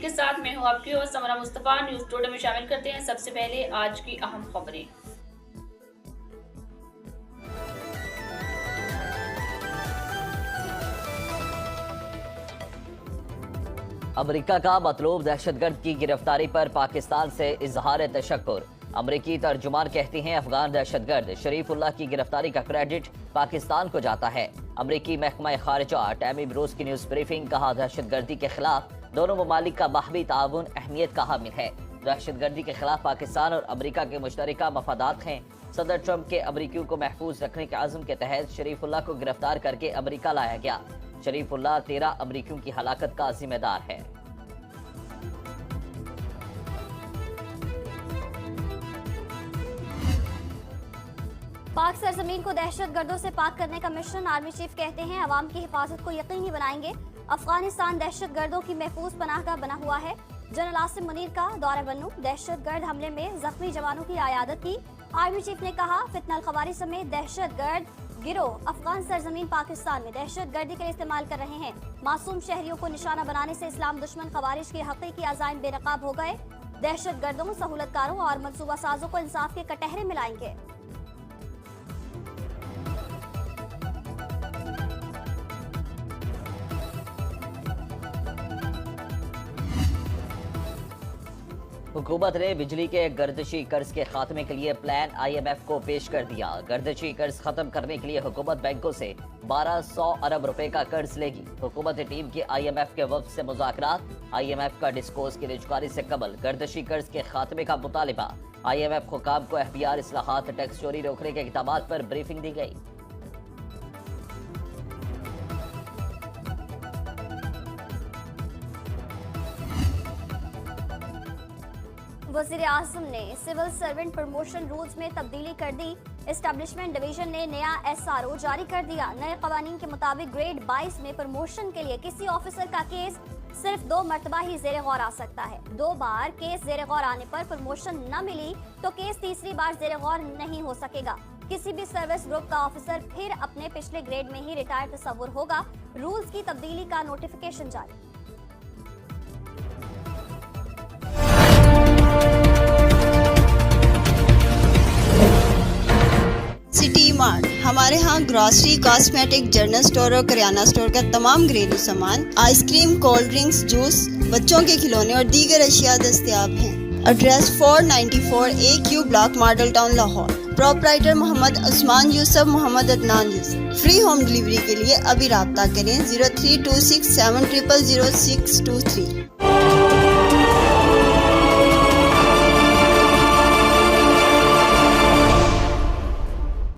के साथ मैं हूं आपकी होस्ट समरा मुस्तफा। न्यूज टुडे में शामिल करते हैं सबसे पहले आज की अहम खबरें। अमेरिका का मतलूब दहशतगर्द की गिरफ्तारी पर पाकिस्तान से इजहार तशक्कुर। अमरीकी तर्जुमान कहती हैं अफगान दहशतगर्द शरीफुल्लाह की गिरफ्तारी का क्रेडिट पाकिस्तान को जाता है। अमरीकी महकमा खारिजा टैमी ब्रूस की न्यूज ब्रीफिंग, कहा दहशतगर्दी के खिलाफ दोनों ममालिक का बाहमी ताउन अहमियत का हामिल है। दहशतगर्दी के खिलाफ पाकिस्तान और अमरीका के मुश्तरका मफादात हैं। सदर ट्रंप के अमरीकियों को महफूज रखने के आज़म के तहत शरीफुल्लाह को गिरफ्तार करके अमरीका लाया गया। शरीफुल्लाह 13 अमरीकियों की हलाकत का जिम्मेदार है। पाक सरजमीन को दहशतगर्दों से पाक करने का मिशन, आर्मी चीफ कहते हैं अवाम की हिफाजत को यकीनी बनाएंगे। अफगानिस्तान दहशतगर्दों की महफूज पनाहगाह बना हुआ है। जनरल आसिम मुनीर का दौरा बन्नू, दहशतगर्द हमले में जख्मी जवानों की आयादत की। आर्मी चीफ ने कहा फितनल खवारी समेत दहशतगर्द गिरोह अफगान सरजमीन पाकिस्तान में दहशतगर्दी के लिए इस्तेमाल कर रहे हैं। मासूम शहरियों को निशाना बनाने से इस्लाम दुश्मन खवारिज के हकीकी अज़ाइम बेनकाब हो गए। दहशतगर्दों, सहूलतकारों और मनसूबा साजों को इंसाफ के कटहरे मिलाएंगे। हुकूमत ने बिजली के गर्दिशी कर्ज के खात्मे के लिए प्लान IMF को पेश कर दिया। गर्दिशी कर्ज खत्म करने के लिए हुकूमत बैंकों से 1200 अरब रुपए का कर्ज लेगी। हुकूमत टीम के IMF के वफ्द से मुज़ाकरात, IMF का डिस्कोर्स की निजकारी से कबल गर्दिशी कर्ज के खात्मे का मुतालिबा। IMF हुकाम को FBR इस्लाहात, टैक्स चोरी रोकने के इक़दामात पर ब्रीफिंग दी गई। वज़ीर आज़म ने सिविल सर्वेंट प्रमोशन रूल्स में तब्दीली कर दी। एस्टेब्लिशमेंट डिवीजन ने नया SRO जारी कर दिया। नए कवानीन के मुताबिक ग्रेड 22 में प्रमोशन के लिए किसी ऑफिसर का केस सिर्फ 2 मरतबा ही ज़ेरे गौर आ सकता है। 2 बार केस ज़ेरे गौर आने पर प्रमोशन न मिली तो केस तीसरी बार ज़ेरे गौर नहीं हो सकेगा। किसी भी सर्विस ग्रुप का ऑफिसर फिर अपने पिछले ग्रेड में ही रिटायर तस्वुर होगा। रूल्स की तब्दीली का नोटिफिकेशन जारी। सिटी मार्ट, हमारे यहाँ ग्रोसरी, कॉस्मेटिक, जनरल स्टोर और करियाना स्टोर का तमाम घरेलू सामान, आइसक्रीम, कोल्ड ड्रिंक्स, जूस, बच्चों के खिलौने और दीगर अशिया दस्तयाब हैं। Address 494 AQ block, model town, Lahore. Proprietor Mohammad Usman Yusuf, Mohammad Adnan Yusuf. Free home delivery के लिए अभी राब्ता करें 0326700623।